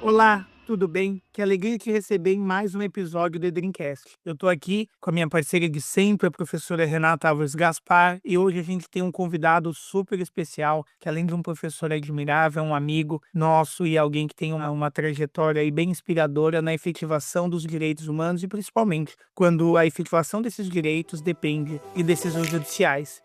Olá, tudo bem? Que alegria te receber em mais um episódio do Dreamcast. Eu estou aqui com a minha parceira de sempre, a professora Renata Alves Gaspar, e hoje a gente tem um convidado super especial, que além de um professor admirável, é um amigo nosso e alguém que tem uma trajetória aí bem inspiradora na efetivação dos direitos humanos e principalmente quando a efetivação desses direitos depende de decisões judiciais.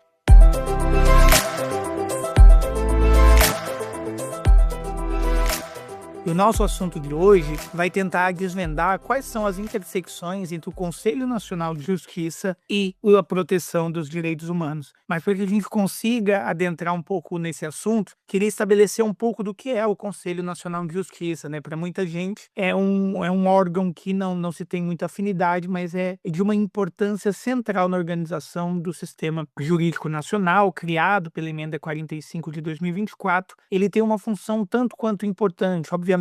E o nosso assunto de hoje vai tentar desvendar quais são as intersecções entre o Conselho Nacional de Justiça e a proteção dos direitos humanos. Mas para que a gente consiga adentrar um pouco nesse assunto, queria estabelecer um pouco do que é o Conselho Nacional de Justiça, né? Para muita gente é um órgão que não se tem muita afinidade, mas é de uma importância central na organização do sistema jurídico nacional, criado pela Emenda 45 de 2024. Ele tem uma função tanto quanto importante, obviamente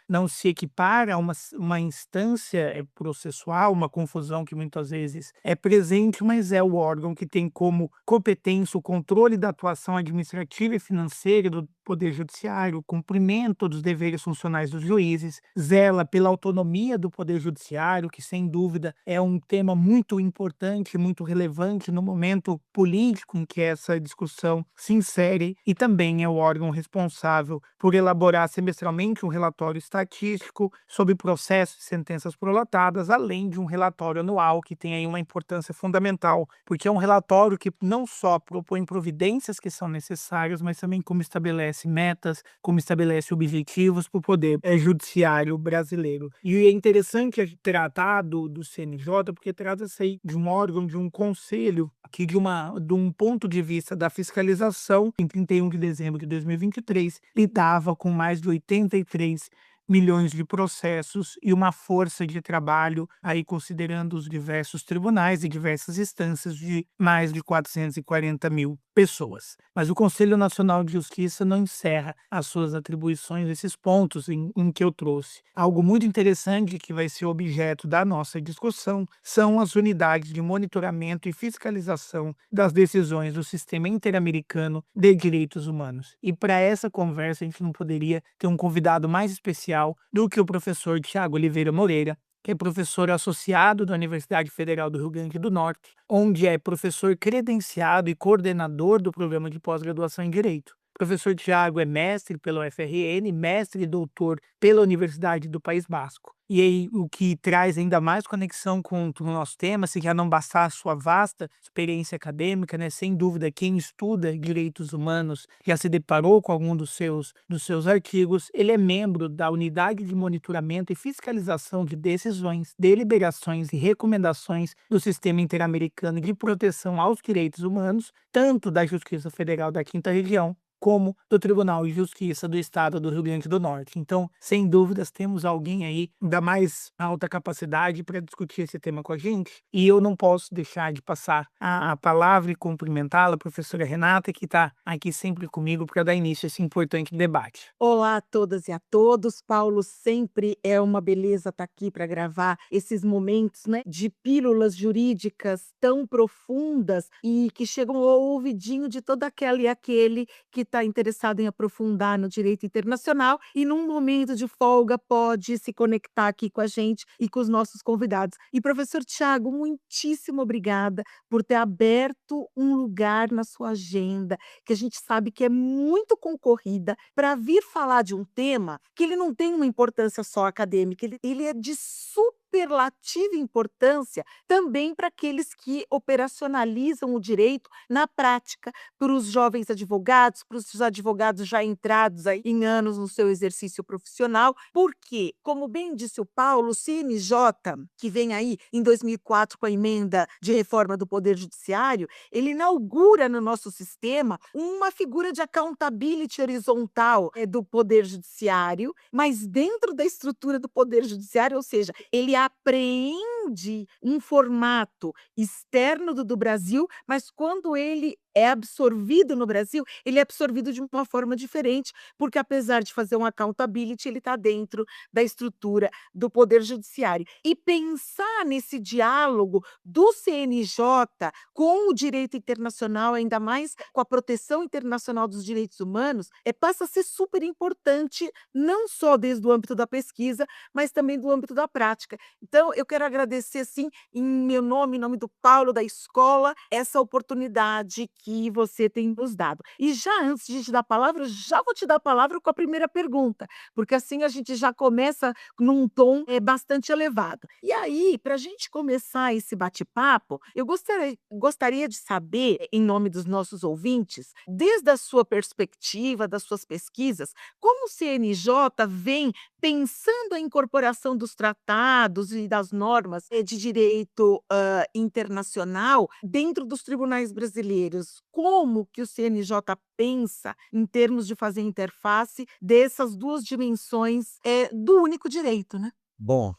não se equipara a uma instância processual, uma confusão que muitas vezes é presente, mas é o órgão que tem como competência o controle da atuação administrativa e financeira do Poder Judiciário, o cumprimento dos deveres funcionais dos juízes, zela pela autonomia do Poder Judiciário, que sem dúvida é um tema muito importante, muito relevante no momento político em que essa discussão se insere, e também é o órgão responsável por elaborar semestralmente um relatório estatístico sobre processos e sentenças prolatadas, além de um relatório anual que tem aí uma importância fundamental, porque é um relatório que não só propõe providências que são necessárias, mas também como estabelece metas, como estabelece objetivos para o poder judiciário brasileiro. E é interessante tratar do CNJ, porque trata-se aí de um órgão, de um conselho, que de um ponto de vista da fiscalização, em 31 de dezembro de 2023, lidava com mais de 83 milhões de processos e uma força de trabalho, aí considerando os diversos tribunais e diversas instâncias, de mais de 440 mil pessoas. Mas o Conselho Nacional de Justiça não encerra as suas atribuições nesses pontos em que eu trouxe. Algo muito interessante que vai ser objeto da nossa discussão são as unidades de monitoramento e fiscalização das decisões do Sistema Interamericano de Direitos Humanos. E para essa conversa a gente não poderia ter um convidado mais especial do que o professor Tiago Oliveira Moreira, que é professor associado da Universidade Federal do Rio Grande do Norte, onde é professor credenciado e coordenador do programa de pós-graduação em Direito. O professor Tiago é mestre pela UFRN, mestre e doutor pela Universidade do País Basco. E aí, o que traz ainda mais conexão com o nosso tema, se já não bastar a sua vasta experiência acadêmica, né? Sem dúvida, quem estuda direitos humanos já se deparou com algum dos seus artigos. Ele é membro da Unidade de Monitoramento e Fiscalização de Decisões, Deliberações e Recomendações do Sistema Interamericano de Proteção aos Direitos Humanos, tanto da Justiça Federal da Quinta Região, como do Tribunal de Justiça do Estado do Rio Grande do Norte. Então, sem dúvidas, temos alguém aí da mais alta capacidade para discutir esse tema com a gente, e eu não posso deixar de passar a palavra e cumprimentá-la, a professora Renata, que está aqui sempre comigo para dar início a esse importante debate. Olá a todas e a todos. Paulo, sempre é uma beleza estar aqui para gravar esses momentos, né, de pílulas jurídicas tão profundas e que chegam ao ouvidinho de todo aquela e aquele que está interessado em aprofundar no direito internacional e num momento de folga pode se conectar aqui com a gente e com os nossos convidados. E professor Tiago, muitíssimo obrigada por ter aberto um lugar na sua agenda, que a gente sabe que é muito concorrida, para vir falar de um tema que ele não tem uma importância só acadêmica, ele é de superlativa importância também para aqueles que operacionalizam o direito na prática, para os jovens advogados, para os advogados já entrados aí em anos no seu exercício profissional, porque, como bem disse o Paulo, o CNJ, que vem aí em 2004 com a emenda de reforma do Poder Judiciário, ele inaugura no nosso sistema uma figura de accountability horizontal do Poder Judiciário, mas dentro da estrutura do Poder Judiciário, ou seja, ele apreende um formato externo do Brasil, mas quando ele é absorvido no Brasil, ele é absorvido de uma forma diferente, porque apesar de fazer um accountability, ele está dentro da estrutura do poder judiciário. E pensar nesse diálogo do CNJ com o direito internacional, ainda mais com a proteção internacional dos direitos humanos, passa a ser super importante, não só desde o âmbito da pesquisa, mas também do âmbito da prática. Então, eu quero agradecer, assim, em meu nome, em nome do Paulo, da escola, essa oportunidade que você tem nos dado. E já antes de te dar a palavra, já vou te dar a palavra com a primeira pergunta, porque assim a gente já começa num tom bastante elevado. E aí, para a gente começar esse bate-papo, eu gostaria de saber, em nome dos nossos ouvintes, desde a sua perspectiva, das suas pesquisas, como o CNJ vem pensando a incorporação dos tratados e das normas de direito internacional dentro dos tribunais brasileiros. Como que o CNJ pensa em termos de fazer interface dessas duas dimensões do único direito, né? Bom,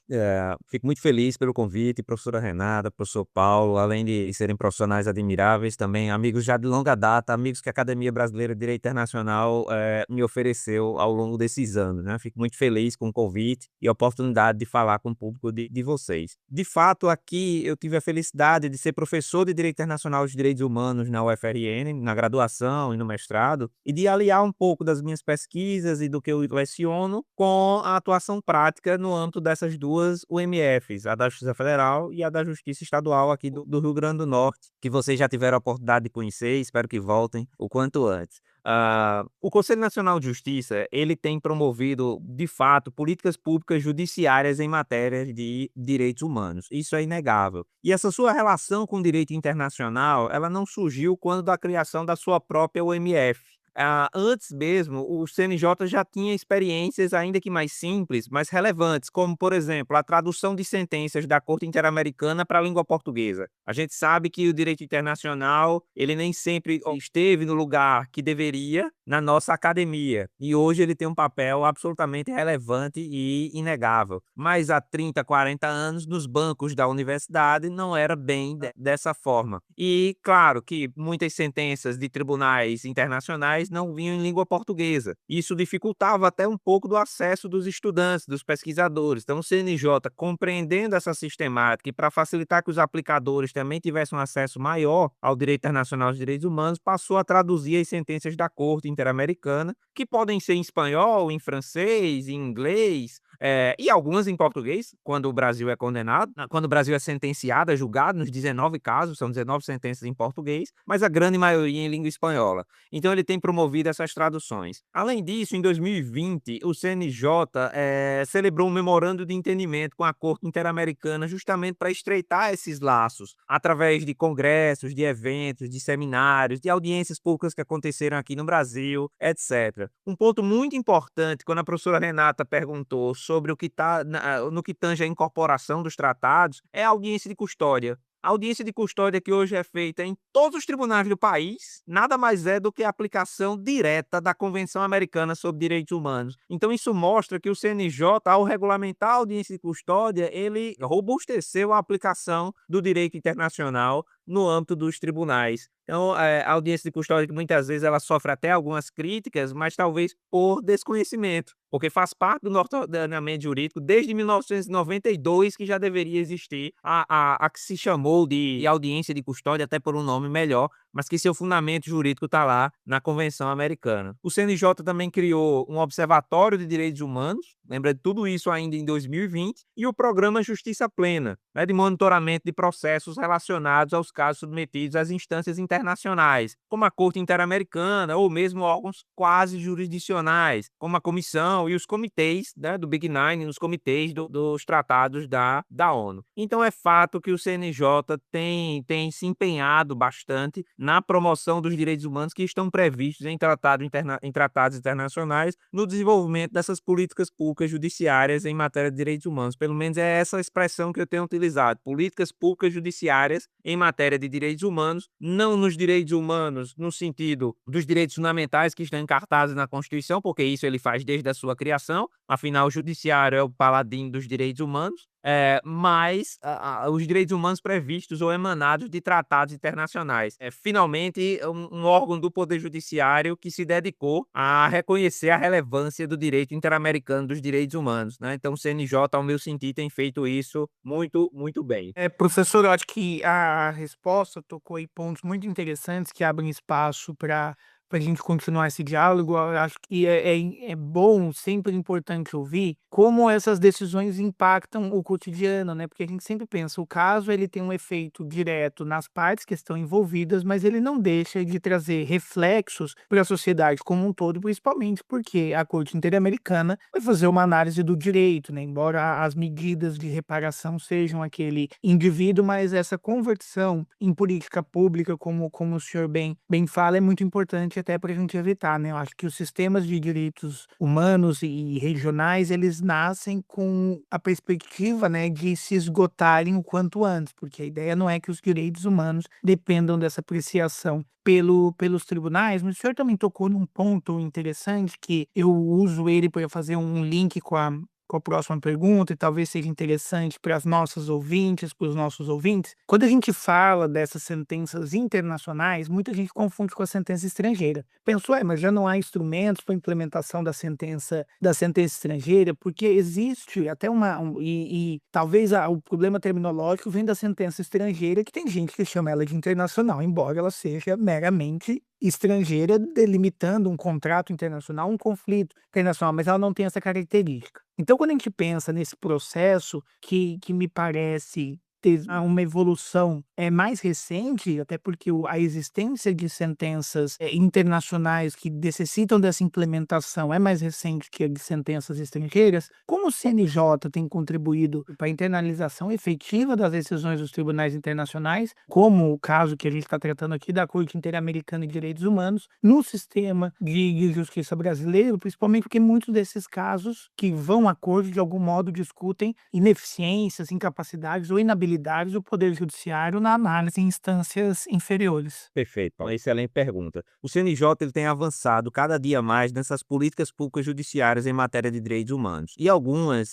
fico muito feliz pelo convite, professora Renata, professor Paulo, além de serem profissionais admiráveis, também amigos já de longa data, amigos que a Academia Brasileira de Direito Internacional me ofereceu ao longo desses anos, né? Fico muito feliz com o convite e a oportunidade de falar com o público de vocês. De fato, aqui eu tive a felicidade de ser professor de Direito Internacional de Direitos Humanos na UFRN, na graduação e no mestrado, e de aliar um pouco das minhas pesquisas e do que eu leciono com a atuação prática no âmbito dessas duas UMFs, a da Justiça Federal e a da Justiça Estadual aqui do Rio Grande do Norte, que vocês já tiveram a oportunidade de conhecer, espero que voltem o quanto antes. O Conselho Nacional de Justiça, ele tem promovido, de fato, políticas públicas judiciárias em matéria de direitos humanos. Isso é inegável. E essa sua relação com o direito internacional, ela não surgiu quando da criação da sua própria UMF. Antes mesmo, o CNJ já tinha experiências, ainda que mais simples, mas relevantes, como, por exemplo, a tradução de sentenças da Corte Interamericana para a língua portuguesa. A gente sabe que o direito internacional, ele nem sempre esteve no lugar que deveria na nossa academia, e hoje ele tem um papel absolutamente relevante e inegável. Mas há 30, 40 anos, nos bancos da universidade, não era bem dessa forma. E, claro, que muitas sentenças de tribunais internacionais não vinham em língua portuguesa. Isso dificultava até um pouco do acesso dos estudantes, dos pesquisadores. Então, o CNJ, compreendendo essa sistemática e para facilitar que os aplicadores também tivessem um acesso maior ao direito internacional dos direitos humanos, passou a traduzir as sentenças da Corte Interamericana, que podem ser em espanhol, em francês, em inglês, e algumas em português, quando o Brasil é condenado, quando o Brasil é sentenciado, é julgado, nos 19 casos, são 19 sentenças em português, mas a grande maioria em língua espanhola. Então ele tem promovido essas traduções. Além disso, em 2020, o CNJ celebrou um memorando de entendimento com a Corte Interamericana justamente para estreitar esses laços, através de congressos, de eventos, de seminários, de audiências públicas que aconteceram aqui no Brasil, etc. Um ponto muito importante, quando a professora Renata perguntou sobre o que está no que tange a incorporação dos tratados, é a audiência de custódia. A audiência de custódia que hoje é feita em todos os tribunais do país, nada mais é do que a aplicação direta da Convenção Americana sobre Direitos Humanos. Então isso mostra que o CNJ, ao regulamentar a audiência de custódia, ele robusteceu a aplicação do direito internacional no âmbito dos tribunais. Então, a audiência de custódia, que muitas vezes ela sofre até algumas críticas, mas talvez por desconhecimento, porque faz parte do nosso ordenamento jurídico desde 1992 que já deveria existir a que se chamou de audiência de custódia, até por um nome melhor, mas que seu fundamento jurídico está lá na Convenção Americana. O CNJ também criou um Observatório de Direitos Humanos, lembra de tudo isso ainda em 2020, e o Programa Justiça Plena, né, de monitoramento de processos relacionados aos casos submetidos às instâncias internacionais, como a Corte Interamericana ou mesmo órgãos quase jurisdicionais, como a Comissão e os comitês, né, do Big Nine, os comitês dos tratados da ONU. Então é fato que o CNJ tem se empenhado bastante na promoção dos direitos humanos que estão previstos em tratados internacionais, no desenvolvimento dessas políticas públicas judiciárias em matéria de direitos humanos. Pelo menos é essa expressão que eu tenho utilizado: políticas públicas judiciárias em matéria de direitos humanos, não nos direitos humanos no sentido dos direitos fundamentais que estão encartados na Constituição, porque isso ele faz desde a sua criação, afinal o judiciário é o paladino dos direitos humanos, mais os direitos humanos previstos ou emanados de tratados internacionais. É finalmente um órgão do Poder Judiciário que se dedicou a reconhecer a relevância do direito interamericano dos direitos humanos, né? Então o CNJ, ao meu sentir, tem feito isso muito, muito bem. Professor, eu acho que a resposta tocou em pontos muito interessantes que abrem espaço para a gente continuar esse diálogo. Eu acho que é bom, sempre importante ouvir como essas decisões impactam o cotidiano, né? Porque a gente sempre pensa, o caso ele tem um efeito direto nas partes que estão envolvidas, mas ele não deixa de trazer reflexos para a sociedade como um todo, principalmente porque a Corte Interamericana vai fazer uma análise do direito, né? Embora as medidas de reparação sejam aquele indivíduo, mas essa conversão em política pública, como o senhor bem fala, é muito importante até para a gente evitar, né? Eu acho que os sistemas de direitos humanos e regionais, eles nascem com a perspectiva, né, de se esgotarem o quanto antes, porque a ideia não é que os direitos humanos dependam dessa apreciação pelos tribunais, mas o senhor também tocou num ponto interessante que eu uso ele para fazer um link com a próxima pergunta e talvez seja interessante para as nossas ouvintes, para os nossos ouvintes. Quando a gente fala dessas sentenças internacionais, muita gente confunde com a sentença estrangeira. Pensou, mas já não há instrumentos para implementação da sentença estrangeira, porque existe até e talvez o problema terminológico vem da sentença estrangeira, que tem gente que chama ela de internacional, embora ela seja meramente estrangeira, delimitando um contrato internacional, um conflito internacional, mas ela não tem essa característica. Então, quando a gente pensa nesse processo que me parece ter uma evolução mais recente, até porque a existência de sentenças internacionais que necessitam dessa implementação é mais recente que a de sentenças estrangeiras, como o CNJ tem contribuído para a internalização efetiva das decisões dos tribunais internacionais, como o caso que a gente está tratando aqui da Corte Interamericana de Direitos Humanos, no sistema de justiça brasileiro, principalmente porque muitos desses casos que vão à corte, de algum modo, discutem ineficiências, incapacidades ou inabilidades do Poder Judiciário na análise em instâncias inferiores. Perfeito, Paulo. Excelente pergunta. O CNJ ele tem avançado cada dia mais nessas políticas públicas judiciárias em matéria de direitos humanos. E algumas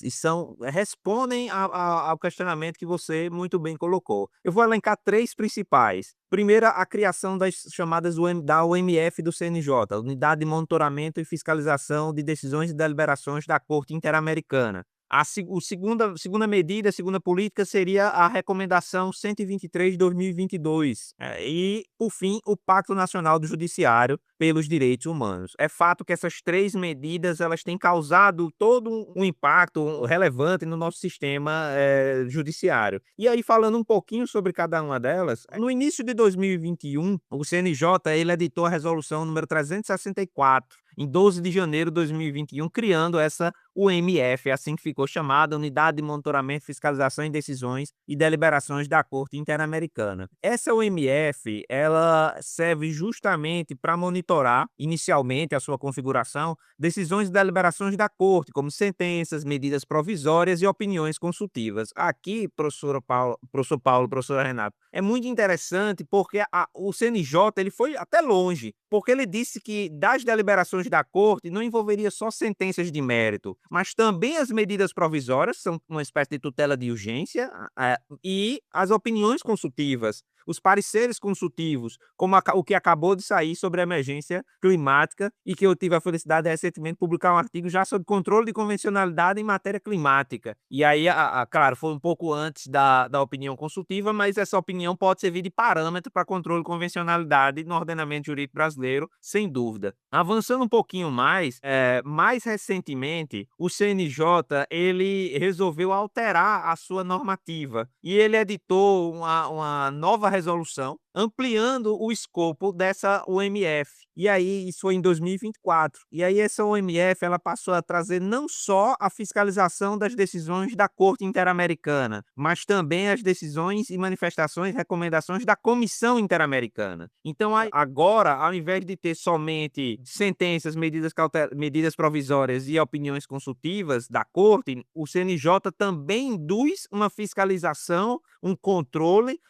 respondem ao questionamento que você muito bem colocou. Eu vou elencar três principais. Primeira, a criação das chamadas da OMF do CNJ, Unidade de Monitoramento e Fiscalização de Decisões e Deliberações da Corte Interamericana. A segunda medida, a segunda política seria a Recomendação 123 de 2022. E, por fim, o Pacto Nacional do Judiciário pelos Direitos Humanos. É fato que essas três medidas elas têm causado todo um impacto relevante no nosso sistema judiciário. E aí, falando um pouquinho sobre cada uma delas, no início de 2021, o CNJ ele editou a resolução número 364, em 12 de janeiro de 2021, criando essa UMF, assim que ficou chamada, Unidade de Monitoramento, Fiscalização em Decisões e Deliberações da Corte Interamericana. Essa UMF, ela serve justamente para monitorar, inicialmente, a sua configuração, decisões e deliberações da Corte, como sentenças, medidas provisórias e opiniões consultivas. Aqui, professor Paulo, professora Renata, é muito interessante porque o CNJ ele foi até longe, porque ele disse que das deliberações da Corte não envolveria só sentenças de mérito, mas também as medidas provisórias, são uma espécie de tutela de urgência, e as opiniões consultivas, os pareceres consultivos, como o que acabou de sair sobre a emergência climática e que eu tive a felicidade de recentemente publicar um artigo já sobre controle de convencionalidade em matéria climática. E aí, claro, foi um pouco antes da opinião consultiva, mas essa opinião pode servir de parâmetro para controle de convencionalidade no ordenamento jurídico brasileiro, sem dúvida. Avançando um pouquinho mais recentemente, o CNJ ele resolveu alterar a sua normativa e ele editou uma nova resolução ampliando o escopo dessa OMF. E aí, isso foi em 2024. E aí, essa OMF ela passou a trazer não só a fiscalização das decisões da Corte Interamericana, mas também as decisões e manifestações, recomendações da Comissão Interamericana. Então, agora, ao invés de ter somente sentenças, medidas provisórias e opiniões consultivas da Corte, o CNJ também induz uma fiscalização, um controle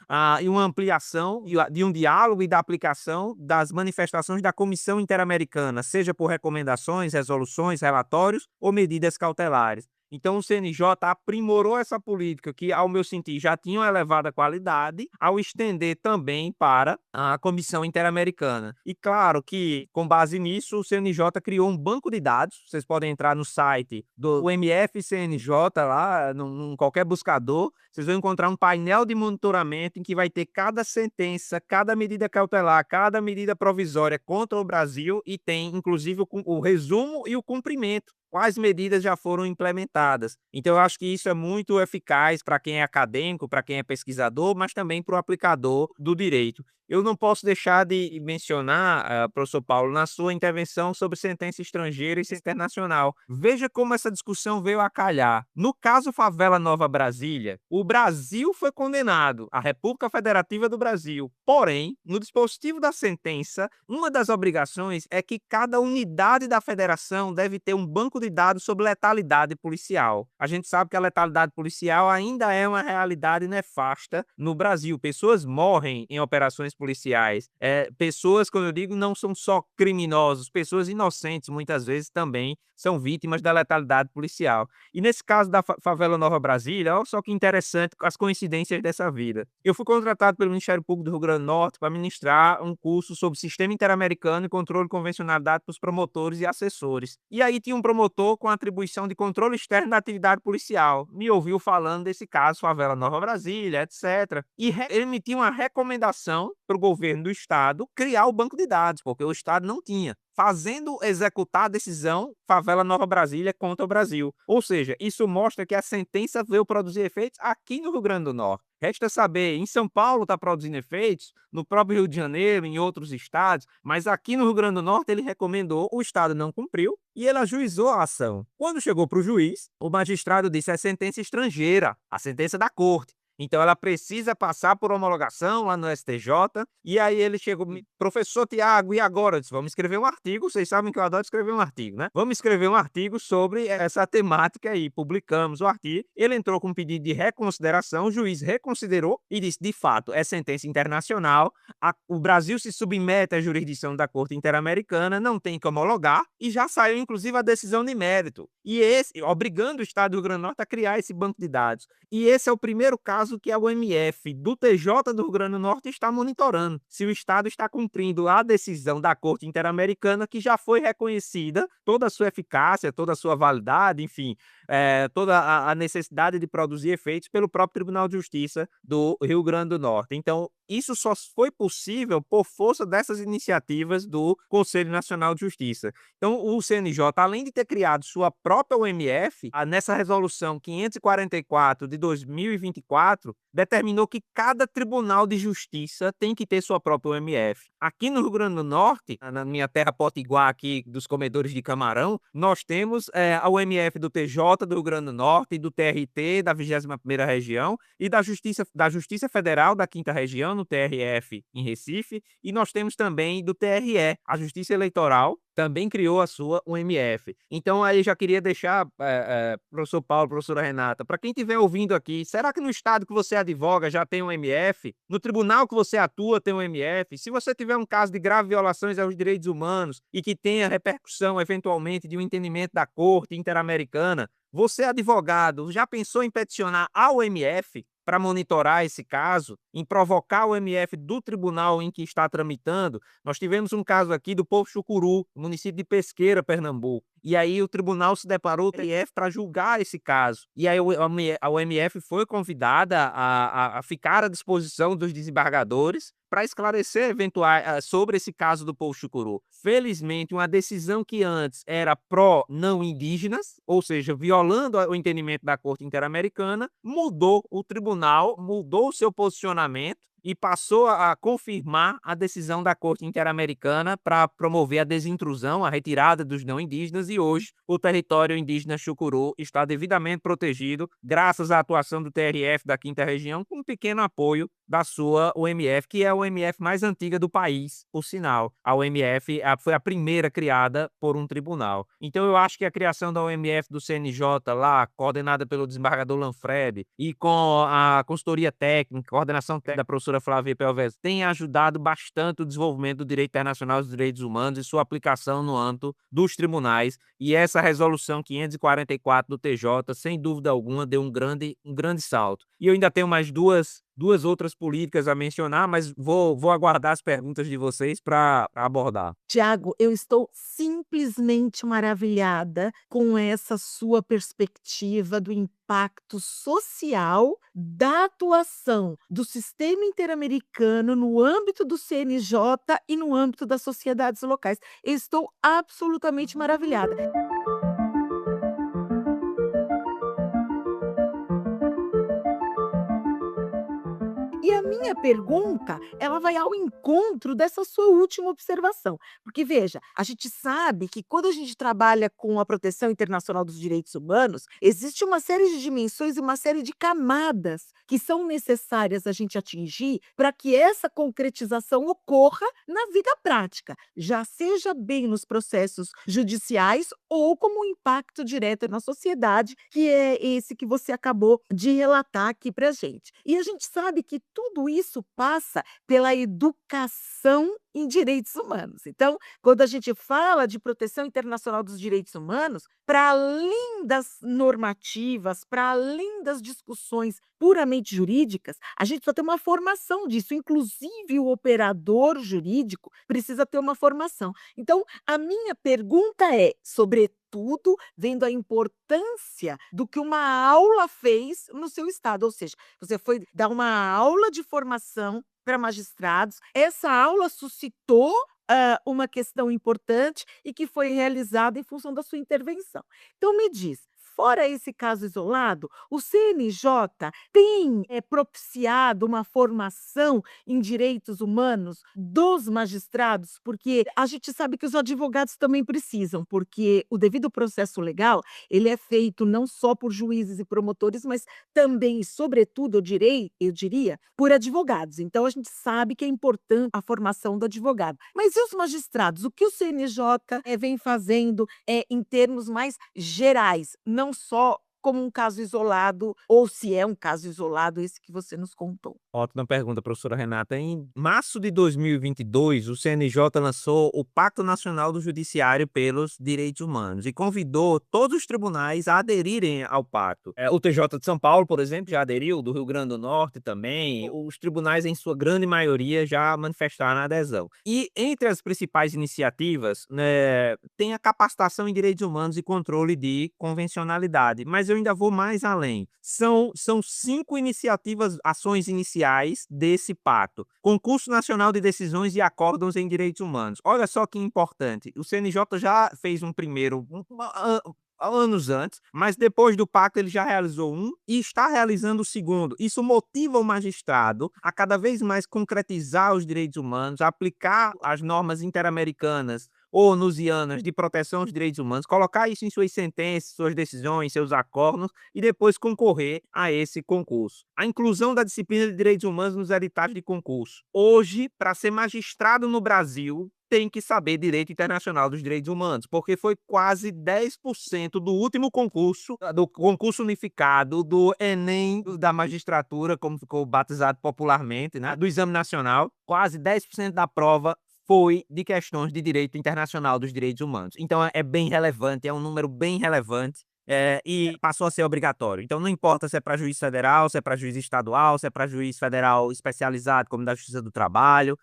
e uma ampliação de um diálogo e da aplicação das manifestações da Comissão Interamericana, seja por recomendações, resoluções, relatórios ou medidas cautelares. Então o CNJ aprimorou essa política que, ao meu sentir, já tinha uma elevada qualidade, ao estender também para a Comissão Interamericana. E claro que, com base nisso, o CNJ criou um banco de dados. Vocês podem entrar no site do MF-CNJ lá, num qualquer buscador, vocês vão encontrar um painel de monitoramento em que vai ter cada sentença, cada medida cautelar, cada medida provisória contra o Brasil e tem, inclusive, o resumo e o cumprimento. Quais medidas já foram implementadas. Então, eu acho que isso é muito eficaz para quem é acadêmico, para quem é pesquisador, mas também para o aplicador do direito. Eu não posso deixar de mencionar, professor Paulo, na sua intervenção sobre sentença estrangeira e sentença internacional. Veja como essa discussão veio a calhar. No caso Favela Nova Brasília, o Brasil foi condenado, a República Federativa do Brasil. Porém, no dispositivo da sentença, uma das obrigações é que cada unidade da federação deve ter um banco de dados sobre letalidade policial. A gente sabe que a letalidade policial ainda é uma realidade nefasta no Brasil. Pessoas morrem em operações policiais. Pessoas, quando eu digo, não são só criminosos, pessoas inocentes muitas vezes também são vítimas da letalidade policial. E nesse caso da Favela Nova Brasília, olha só que interessante as coincidências dessa vida. Eu fui contratado pelo Ministério Público do Rio Grande do Norte para ministrar um curso sobre Sistema Interamericano e Controle de Convencionalidade para os promotores e assessores. E aí tinha um promotor com atribuição de controle externo da atividade policial. Me ouviu falando desse caso, Favela Nova Brasília, etc. E emitiu uma recomendação para o governo do estado criar o banco de dados, porque o estado não tinha, fazendo executar a decisão Favela Nova Brasília contra o Brasil. Ou seja, isso mostra que a sentença veio produzir efeitos aqui no Rio Grande do Norte. Resta saber, em São Paulo está produzindo efeitos, no próprio Rio de Janeiro, em outros estados, mas aqui no Rio Grande do Norte ele recomendou, o estado não cumpriu e ele ajuizou a ação. Quando chegou para o juiz, o magistrado disse: é sentença estrangeira, a sentença da corte. Então ela precisa passar por homologação lá no STJ. E aí ele chegou, professor Tiago, e agora? Eu disse: vamos escrever um artigo. Vocês sabem que eu adoro escrever um artigo, né? Vamos escrever um artigo sobre essa temática aí. Publicamos o artigo. Ele entrou com um pedido de reconsideração. O juiz reconsiderou e disse: de fato, é sentença internacional. O Brasil se submete à jurisdição da Corte Interamericana, não tem que homologar. E já saiu, inclusive, a decisão de mérito. E obrigando o Estado do Rio Grande do Norte a criar esse banco de dados. E esse é o primeiro caso que a UMF do TJ do Rio Grande do Norte está monitorando se o Estado está cumprindo a decisão da Corte Interamericana, que já foi reconhecida toda a sua eficácia, toda a sua validade, enfim, toda a necessidade de produzir efeitos pelo próprio Tribunal de Justiça do Rio Grande do Norte. Então, isso só foi possível por força dessas iniciativas do Conselho Nacional de Justiça. Então, o CNJ, além de ter criado sua própria UMF, nessa resolução 544 de 2024, determinou que cada Tribunal de Justiça tem que ter sua própria UMF. Aqui no Rio Grande do Norte, na minha terra potiguar aqui dos comedores de camarão, nós temos a UMF do TJ do Rio Grande do Norte, do TRT da 21ª Região e da Justiça Federal da 5ª Região, no TRF em Recife, e nós temos também do TRE, a Justiça Eleitoral, também criou a sua UMF. Então, aí já queria deixar, professor Paulo, professora Renata, para quem estiver ouvindo aqui, será que no estado que você advoga já tem um MF? No tribunal que você atua tem um MF? Se você tiver um caso de grave violações aos direitos humanos e que tenha repercussão, eventualmente, de um entendimento da Corte Interamericana, você, advogado, já pensou em peticionar ao MF para monitorar esse caso, em provocar o MF do tribunal em que está tramitando? Nós tivemos um caso aqui do Povo Chucuru, município de Pesqueira, Pernambuco. E aí o tribunal se deparou com o MF para julgar esse caso. E aí a UMF foi convidada a ficar à disposição dos desembargadores para esclarecer eventuais sobre esse caso do Povo Chucuru. Felizmente, uma decisão que antes era pró-não indígenas, ou seja, violando o entendimento da Corte Interamericana, mudou o tribunal, mudou o seu posicionamento e passou a confirmar a decisão da Corte Interamericana para promover a desintrusão, a retirada dos não indígenas, e hoje o território indígena Chucuru está devidamente protegido graças à atuação do TRF da 5ª Região, com um pequeno apoio da sua UMF, que é a UMF mais antiga do país, por sinal. A UMF foi a primeira criada por um tribunal. Então eu acho que a criação da UMF do CNJ lá, coordenada pelo desembargador Lanfredi, e com a consultoria técnica, coordenação técnica da professora professora Flávia Pelvezzi, tem ajudado bastante o desenvolvimento do direito internacional dos direitos humanos e sua aplicação no âmbito dos tribunais. E essa resolução 544 do TJ, sem dúvida alguma, deu um grande salto. E eu ainda tenho mais duas outras políticas a mencionar, mas vou aguardar as perguntas de vocês para abordar. Tiago, eu estou simplesmente maravilhada com essa sua perspectiva do impacto social da atuação do sistema interamericano no âmbito do CNJ e no âmbito das sociedades locais. Eu estou absolutamente maravilhada. E a minha pergunta, ela vai ao encontro dessa sua última observação, porque veja, a gente sabe que quando a gente trabalha com a proteção internacional dos direitos humanos, existe uma série de dimensões e uma série de camadas que são necessárias a gente atingir para que essa concretização ocorra na vida prática, já seja bem nos processos judiciais ou como um impacto direto na sociedade, que é esse que você acabou de relatar aqui para gente. E a gente sabe que tudo isso passa pela educação em direitos humanos. Então, quando a gente fala de proteção internacional dos direitos humanos, para além das normativas, para além das discussões puramente jurídicas, a gente precisa ter uma formação disso. Inclusive, o operador jurídico precisa ter uma formação. Então, a minha pergunta é, sobretudo, vendo a importância do que uma aula fez no seu estado, ou seja, você foi dar uma aula de formação para magistrados, essa aula suscitou uma questão importante e que foi realizada em função da sua intervenção. Então, me diz, fora esse caso isolado, o CNJ tem propiciado uma formação em direitos humanos dos magistrados? Porque a gente sabe que os advogados também precisam, porque o devido processo legal, ele é feito não só por juízes e promotores, mas também, e sobretudo, eu diria, por advogados. Então, a gente sabe que é importante a formação do advogado. Mas e os magistrados? O que o CNJ vem fazendo em termos mais gerais, não só como um caso isolado, ou se é um caso isolado, esse que você nos contou? Ótima pergunta, professora Renata. Em março de 2022, o CNJ lançou o Pacto Nacional do Judiciário pelos Direitos Humanos e convidou todos os tribunais a aderirem ao pacto. O TJ de São Paulo, por exemplo, já aderiu, do Rio Grande do Norte também. Os tribunais, em sua grande maioria, já manifestaram a adesão. E entre as principais iniciativas, né, tem a capacitação em direitos humanos e controle de convencionalidade. Mas eu ainda vou mais além. São 5 iniciativas, ações iniciais desse pacto. Concurso Nacional de Decisões e Acórdãos em Direitos Humanos. Olha só que importante. O CNJ já fez um primeiro anos antes, mas depois do pacto ele já realizou um e está realizando o segundo. Isso motiva o magistrado a cada vez mais concretizar os direitos humanos, aplicar as normas interamericanas ou onusianas de proteção aos direitos humanos, colocar isso em suas sentenças, suas decisões, seus acordos e depois concorrer a esse concurso. A inclusão da disciplina de direitos humanos nos editais de concurso. Hoje, para ser magistrado no Brasil, tem que saber direito internacional dos direitos humanos, porque foi quase 10% do último concurso, do concurso unificado, do Enem da magistratura, como ficou batizado popularmente, né, do Exame Nacional, quase 10% da prova foi de questões de direito internacional dos direitos humanos. Então é bem relevante, é um número bem relevante. E passou a ser obrigatório. Então não importa se é para juiz federal, se é para juiz estadual, se é para juiz federal especializado, como da Justiça do Trabalho,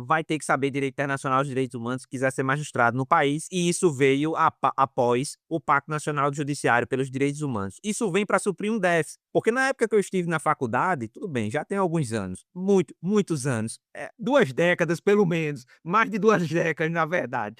vai ter que saber direito internacional dos direitos humanos se quiser ser magistrado no país, e isso veio após o Pacto Nacional do Judiciário pelos Direitos Humanos. Isso vem para suprir um déficit, porque na época que eu estive na faculdade, tudo bem, já tem alguns anos, muitos anos, 2 décadas pelo menos, mais de 2 décadas na verdade,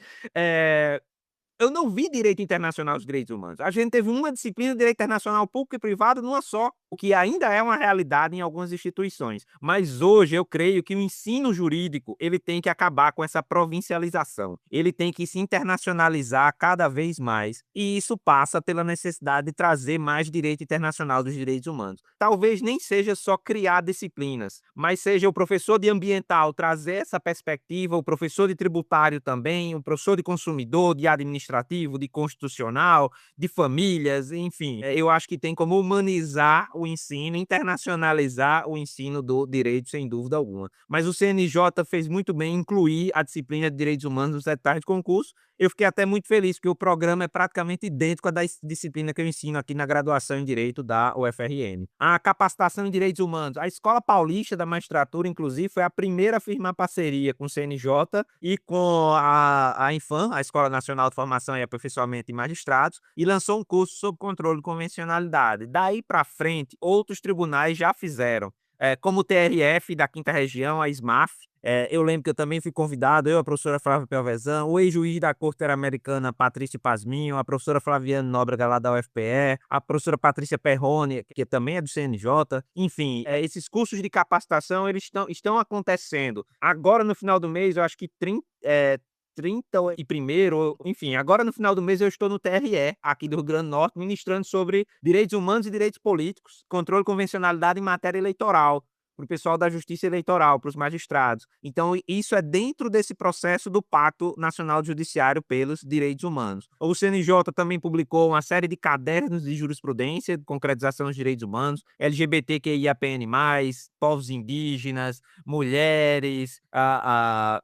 eu não vi direito internacional dos direitos humanos. A gente teve uma disciplina de direito internacional público e privado numa só, o que ainda é uma realidade em algumas instituições. Mas hoje eu creio que o ensino jurídico ele tem que acabar com essa provincialização. Ele tem que se internacionalizar cada vez mais. E isso passa pela necessidade de trazer mais direito internacional dos direitos humanos. Talvez nem seja só criar disciplinas, mas seja o professor de ambiental trazer essa perspectiva, o professor de tributário também, o professor de consumidor, de administração, administrativo, de constitucional, de famílias, enfim. Eu acho que tem como humanizar o ensino, internacionalizar o ensino do direito, sem dúvida alguma. Mas o CNJ fez muito bem em incluir a disciplina de Direitos Humanos nos editais de concurso. Eu fiquei até muito feliz, porque o programa é praticamente idêntico à da disciplina que eu ensino aqui na graduação em Direito da UFRN. A capacitação em Direitos Humanos. A Escola Paulista da Magistratura, inclusive, foi a primeira a firmar parceria com o CNJ e com a Infam, a Escola Nacional de Formação e Aperfeiçoamento de Magistrados, e lançou um curso sobre controle de convencionalidade. Daí para frente, outros tribunais já fizeram, como o TRF da Quinta Região, a SMAF. Eu lembro que eu também fui convidado, eu, a professora Flávia Pelvezan, o ex-juiz da Corte Interamericana, Patrícia Pasminho, a professora Flaviana Nóbrega, lá da UFPE, a professora Patrícia Perrone, que também é do CNJ. Enfim, esses cursos de capacitação, eles estão acontecendo. Agora, no final do mês, eu acho que 31º, enfim, agora no final do mês eu estou no TRE, aqui do Rio Grande do Norte, ministrando sobre direitos humanos e direitos políticos, controle de convencionalidade em matéria eleitoral, para o pessoal da Justiça Eleitoral, para os magistrados. Então, isso é dentro desse processo do Pacto Nacional do Judiciário pelos Direitos Humanos. O CNJ também publicou uma série de cadernos de jurisprudência, de concretização dos direitos humanos, LGBTQIAPN+, povos indígenas, mulheres,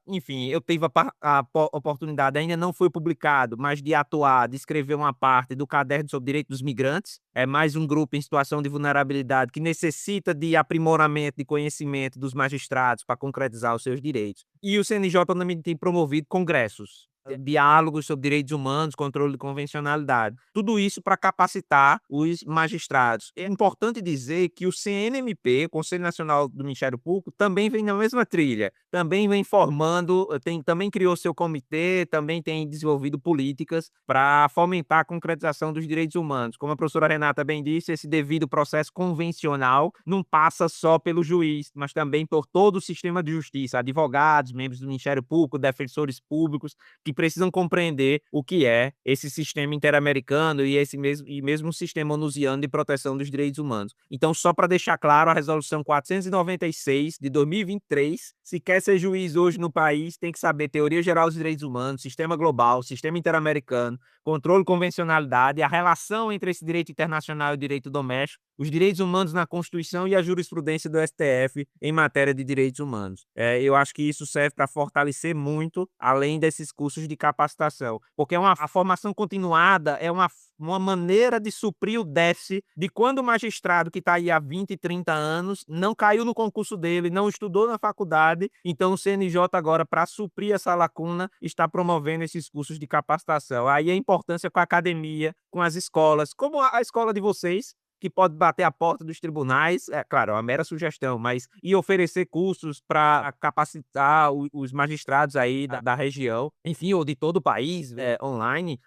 enfim, eu tive a oportunidade, ainda não foi publicado, mas de atuar, de escrever uma parte do caderno sobre direitos dos migrantes. É mais um grupo em situação de vulnerabilidade que necessita de aprimoramento de conhecimento dos magistrados para concretizar os seus direitos. E o CNJ também tem promovido congressos, diálogos sobre direitos humanos, controle de convencionalidade. Tudo isso para capacitar os magistrados. É importante dizer que o CNMP, o Conselho Nacional do Ministério Público, também vem na mesma trilha, também vem formando, também criou seu comitê, também tem desenvolvido políticas para fomentar a concretização dos direitos humanos. Como a professora Renata bem disse, esse devido processo convencional não passa só pelo juiz, mas também por todo o sistema de justiça, advogados, membros do Ministério Público, defensores públicos, que precisam compreender o que é esse sistema interamericano e mesmo sistema onusiano de proteção dos direitos humanos. Então, só para deixar claro, a resolução 496 de 2023, se quer ser juiz hoje no país, tem que saber teoria geral dos direitos humanos, sistema global, sistema interamericano, controle de convencionalidade, a relação entre esse direito internacional e o direito doméstico, os direitos humanos na Constituição e a jurisprudência do STF em matéria de direitos humanos. Eu acho que isso serve para fortalecer muito, além desses cursos de capacitação, porque a formação continuada é uma maneira de suprir o déficit de quando o magistrado que está aí há 20, 30 anos não caiu no concurso dele, não estudou na faculdade. Então o CNJ agora, para suprir essa lacuna, está promovendo esses cursos de capacitação. Aí a importância com a academia, com as escolas, como a escola de vocês, que pode bater a porta dos tribunais, claro, é uma mera sugestão, mas e oferecer cursos para capacitar os magistrados aí da região, enfim, ou de todo o país, online,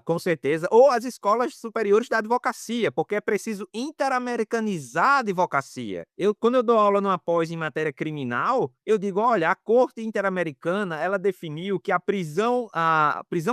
com certeza, ou as escolas superiores da advocacia, porque é preciso interamericanizar a advocacia. Quando eu dou aula numa pós em matéria criminal, eu digo, olha, a Corte Interamericana, ela definiu que a prisão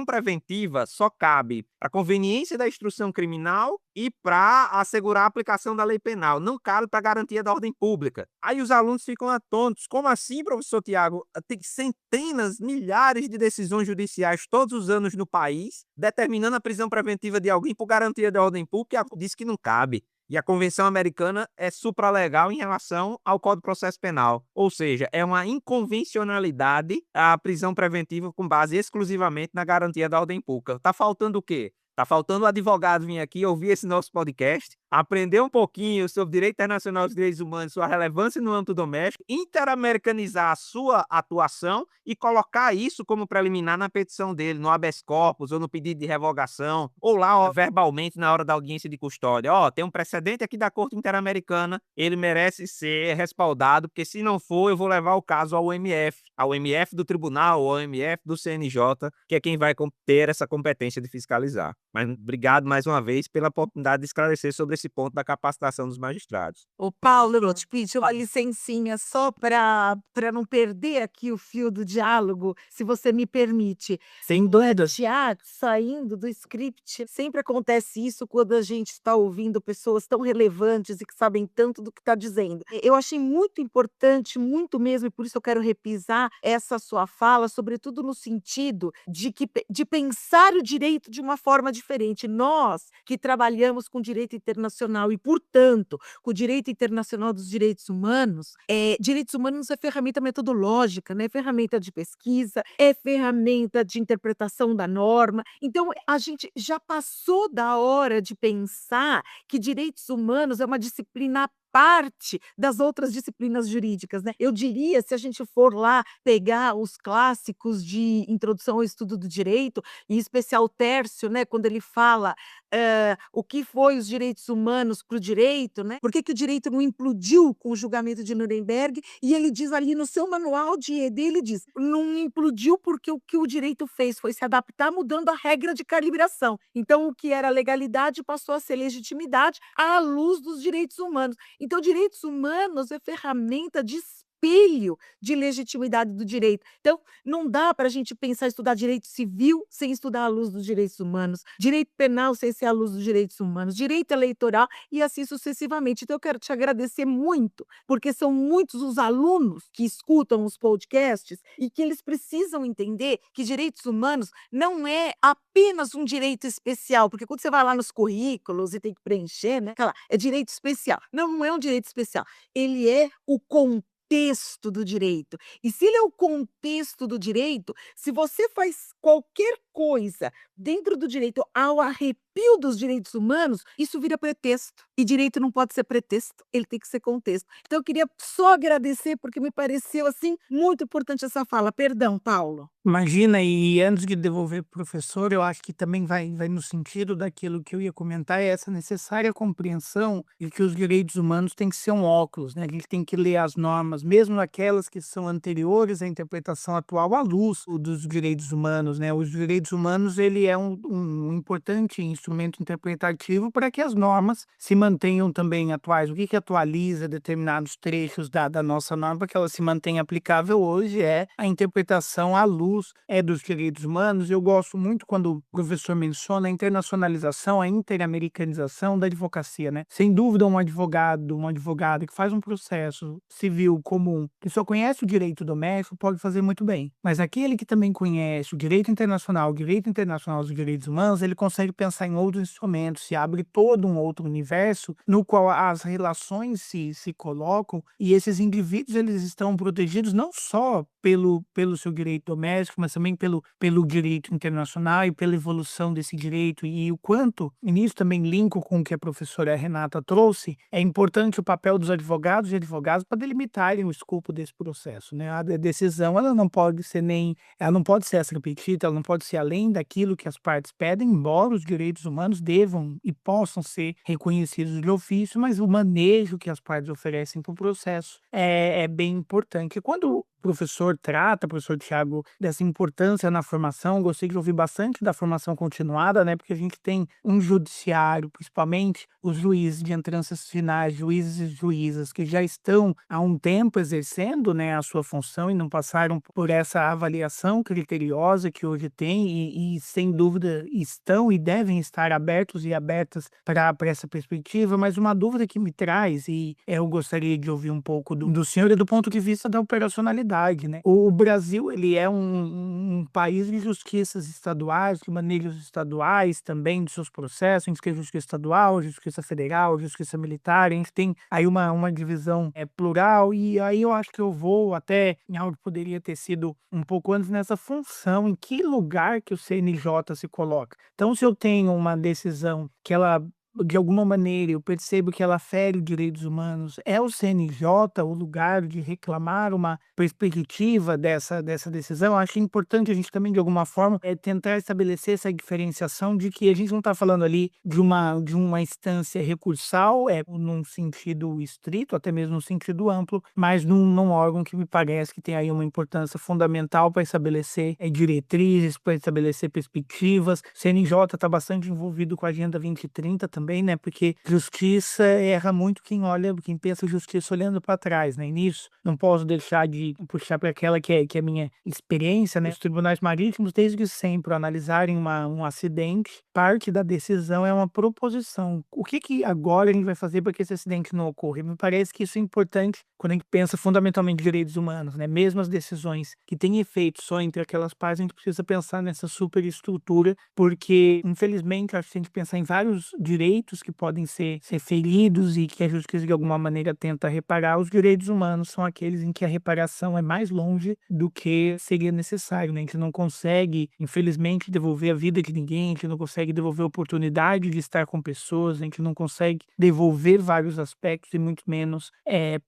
preventiva só cabe para conveniência da instrução criminal e para assegurar a aplicação da lei penal, não cabe para garantia da ordem pública. Aí os alunos ficam atônitos. Como assim, professor Tiago? Tem centenas, milhares de decisões judiciais todos os anos no país, determinando a prisão preventiva de alguém por garantia da ordem pública, e diz que não cabe. E a Convenção Americana é supralegal em relação ao Código de Processo Penal. Ou seja, é uma inconvencionalidade a prisão preventiva com base exclusivamente na garantia da ordem pública. Está faltando o quê? Está faltando o advogado vir aqui ouvir esse nosso podcast, aprender um pouquinho sobre direito internacional dos direitos humanos, sua relevância no âmbito doméstico, interamericanizar a sua atuação e colocar isso como preliminar na petição dele, no habeas corpus ou no pedido de revogação, ou lá verbalmente na hora da audiência de custódia. Tem um precedente aqui da Corte Interamericana, ele merece ser respaldado, porque se não for, eu vou levar o caso ao MF do tribunal, ou ao MF do CNJ, que é quem vai ter essa competência de fiscalizar. Mas obrigado mais uma vez pela oportunidade de esclarecer sobre esse ponto da capacitação dos magistrados. Ô Paulo, eu vou te pedir uma licencinha só para não perder aqui o fio do diálogo, se você me permite. Sem dúvidas. Tiago, saindo do script, sempre acontece isso quando a gente está ouvindo pessoas tão relevantes e que sabem tanto do que está dizendo. Eu achei muito importante, muito mesmo, e por isso eu quero repisar essa sua fala, sobretudo no sentido de pensar o direito de uma forma diferente. Nós que trabalhamos com direito internacional e, portanto, com o direito internacional dos direitos humanos é ferramenta metodológica, né? É ferramenta de pesquisa, é ferramenta de interpretação da norma. Então, a gente já passou da hora de pensar que direitos humanos é uma disciplina à parte das outras disciplinas jurídicas, né? Eu diria, se a gente for lá pegar os clássicos de introdução ao estudo do direito, em especial o Tércio, né, quando ele fala o que foi os direitos humanos para o direito, né? Por que que o direito não implodiu com o julgamento de Nuremberg? E ele diz ali no seu manual de ED, ele diz, não implodiu porque o que o direito fez foi se adaptar mudando a regra de calibração. Então, o que era legalidade passou a ser legitimidade à luz dos direitos humanos. Então, direitos humanos é ferramenta de espelho de legitimidade do direito. Então, não dá para a gente pensar em estudar direito civil sem estudar à luz dos direitos humanos, direito penal sem ser à luz dos direitos humanos, direito eleitoral e assim sucessivamente. Então, eu quero te agradecer muito, porque são muitos os alunos que escutam os podcasts e que eles precisam entender que direitos humanos não é apenas um direito especial, porque quando você vai lá nos currículos e tem que preencher, né? É direito especial. Não é um direito especial. Ele é o contexto do direito. E se ele é o contexto do direito, se você faz qualquer coisa dentro do direito ao arrepio dos direitos humanos, isso vira pretexto. E direito não pode ser pretexto, ele tem que ser contexto. Então eu queria só agradecer porque me pareceu assim muito importante essa fala. Perdão, Paulo. Imagina, e antes de devolver para o professor, eu acho que também vai no sentido daquilo que eu ia comentar, é essa necessária compreensão de que os direitos humanos têm que ser um óculos, né? A gente tem que ler as normas, mesmo aquelas que são anteriores à interpretação atual, à luz dos direitos humanos, né? Os direitos humanos, ele é um importante instrumento interpretativo para que as normas se mantenham também atuais. O que atualiza determinados trechos da nossa norma para que ela se mantenha aplicável hoje é a interpretação à luz dos direitos humanos. Eu gosto muito quando o professor menciona a internacionalização, a interamericanização da advocacia, né? Sem dúvida, um advogado, uma advogada que faz um processo civil comum, que só conhece o direito doméstico, pode fazer muito bem. Mas aquele que também conhece o direito internacional dos direitos humanos, ele consegue pensar em outros instrumentos, se abre todo um outro universo no qual as relações se colocam e esses indivíduos eles estão protegidos não só pelo seu direito doméstico, mas também pelo direito internacional e pela evolução desse direito. E o quanto, e nisso também linko com o que a professora Renata trouxe, é importante o papel dos advogados e advogadas para delimitarem o escopo desse processo, né? A decisão ela não pode ser extra petita, ela não pode ser além daquilo que as partes pedem, embora os direitos humanos devam e possam ser reconhecidos de ofício, mas o manejo que as partes oferecem para o processo é bem importante. E quando o professor Tiago, dessa importância na formação, gostei de ouvir bastante da formação continuada, né? Porque a gente tem um judiciário, principalmente os juízes de entrâncias finais, juízes e juízas que já estão há um tempo exercendo, né, a sua função e não passaram por essa avaliação criteriosa que hoje tem e sem dúvida estão e devem estar abertos e abertas para essa perspectiva. Mas uma dúvida que me traz, e eu gostaria de ouvir um pouco do senhor, é do ponto de vista da operacionalidade, né? O Brasil, ele é um país de justiças estaduais, de maneiras estaduais também de seus processos, a gente tem justiça estadual, justiça federal, justiça militar, a gente tem aí uma divisão plural, e aí eu acho que eu vou até em algo que poderia ter sido um pouco antes nessa função, em que lugar que o CNJ se coloca. Então, se eu tenho uma decisão que ela de alguma maneira eu percebo que ela fere direitos humanos, é o CNJ o lugar de reclamar uma perspectiva dessa decisão? Eu acho importante a gente também, de alguma forma, tentar estabelecer essa diferenciação de que a gente não está falando ali de uma instância recursal, num sentido estrito, até mesmo no sentido amplo, mas num órgão que me parece que tem aí uma importância fundamental para estabelecer diretrizes, para estabelecer perspectivas. O CNJ está bastante envolvido com a Agenda 2030 também, também, né? Porque justiça erra muito quem pensa justiça olhando para trás, né? E nisso, não posso deixar de puxar para aquela que é a minha experiência, né? Os tribunais marítimos, desde sempre, ao analisarem um acidente, parte da decisão é uma proposição. O que agora a gente vai fazer para que esse acidente não ocorra? E me parece que isso é importante quando a gente pensa fundamentalmente em direitos humanos, né? Mesmo as decisões que têm efeito só entre aquelas partes, a gente precisa pensar nessa superestrutura, porque, infelizmente, acho que se a gente pensar em vários direitos que podem ser feridos e que a justiça de alguma maneira tenta reparar, os direitos humanos são aqueles em que a reparação é mais longe do que seria necessário, né? A gente não consegue, infelizmente, devolver a vida de ninguém, a gente não consegue devolver a oportunidade de estar com pessoas, a gente não consegue devolver vários aspectos e muito menos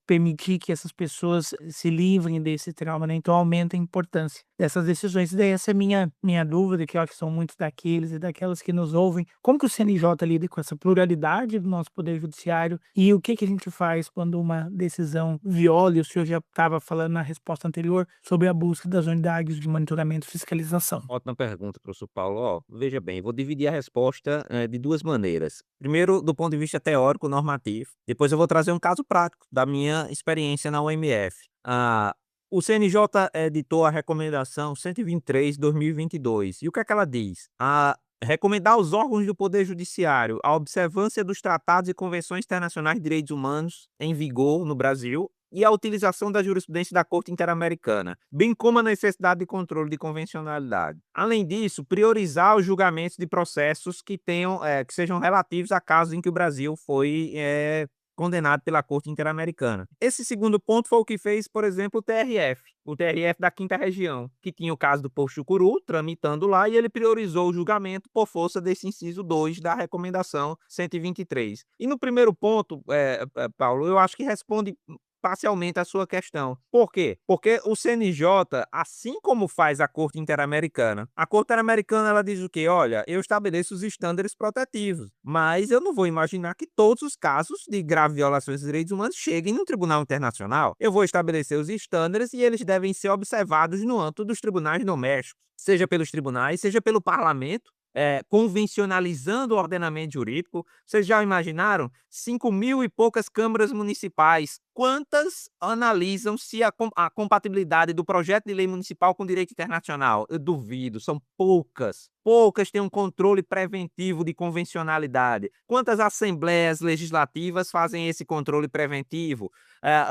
permitir que essas pessoas se livrem desse trauma, né? Então aumenta a importância dessas decisões. E daí essa é a minha dúvida, que eu acho que são muitos daqueles e daquelas que nos ouvem. Como que o CNJ lida com essa pluralidade do nosso poder judiciário e o que a gente faz quando uma decisão viola, e o senhor já estava falando na resposta anterior sobre a busca das unidades de monitoramento e fiscalização. Ótima pergunta, professor Paulo. Ó, veja bem, vou dividir a resposta de duas maneiras. Primeiro, do ponto de vista teórico normativo. Depois eu vou trazer um caso prático da minha experiência na UMF. O CNJ editou a recomendação 123/2022. E o que é que ela diz? Recomendar aos órgãos do Poder Judiciário a observância dos tratados e convenções internacionais de direitos humanos em vigor no Brasil e a utilização da jurisprudência da Corte Interamericana, bem como a necessidade de controle de convencionalidade. Além disso, priorizar os julgamentos de processos que sejam relativos a casos em que o Brasil foi condenado pela Corte Interamericana. Esse segundo ponto foi o que fez, por exemplo, o TRF da Quinta Região, que tinha o caso do Poço Chucuru tramitando lá, e ele priorizou o julgamento por força desse inciso 2 da recomendação 123. E no primeiro ponto, Paulo, eu acho que responde parcialmente a sua questão. Por quê? Porque o CNJ, assim como faz a Corte Interamericana, a Corte Interamericana ela diz o quê? Olha, eu estabeleço os estándares protetivos, mas eu não vou imaginar que todos os casos de grave violações dos direitos humanos cheguem no Tribunal Internacional. Eu vou estabelecer os estándares e eles devem ser observados no âmbito dos tribunais domésticos, seja pelos tribunais, seja pelo parlamento, convencionalizando o ordenamento jurídico. Vocês já imaginaram? 5.000 e poucas câmaras municipais. Quantas analisam se a compatibilidade do projeto de lei municipal com o direito internacional? Eu duvido, são poucas. Poucas têm um controle preventivo de convencionalidade. Quantas assembleias legislativas fazem esse controle preventivo?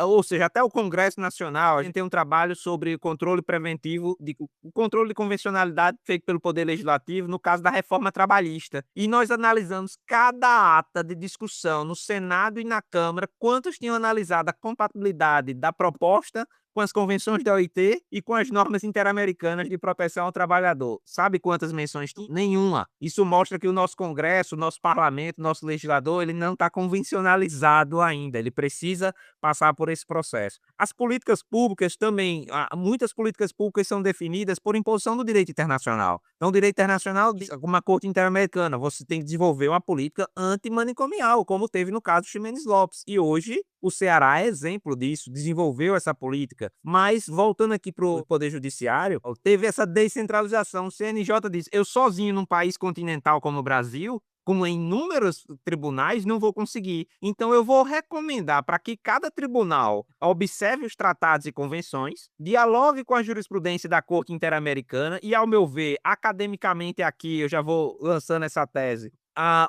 Ou seja, até o Congresso Nacional, a gente tem um trabalho sobre controle preventivo, o controle de convencionalidade feito pelo Poder Legislativo, no caso da reforma trabalhista. E nós analisamos cada ata de discussão no Senado e na Câmara, quantos tinham analisado a compatibilidade da proposta com as convenções da OIT e com as normas interamericanas de proteção ao trabalhador. Sabe quantas menções tem? Nenhuma. Isso mostra que o nosso Congresso, o nosso parlamento, o nosso legislador, ele não está convencionalizado ainda. Ele precisa passar por esse processo. As políticas públicas também, muitas políticas públicas são definidas por imposição do direito internacional. Então, o direito internacional diz, como a Corte Interamericana, você tem que desenvolver uma política antimanicomial, como teve no caso do Ximenes Lopes. E hoje, o Ceará é exemplo disso, desenvolveu essa política. Mas, voltando aqui para o Poder Judiciário, teve essa descentralização. O CNJ diz, eu sozinho num país continental como o Brasil, como em inúmeros tribunais, não vou conseguir. Então, eu vou recomendar para que cada tribunal observe os tratados e convenções, dialogue com a jurisprudência da Corte Interamericana e, ao meu ver, academicamente aqui, eu já vou lançando essa tese,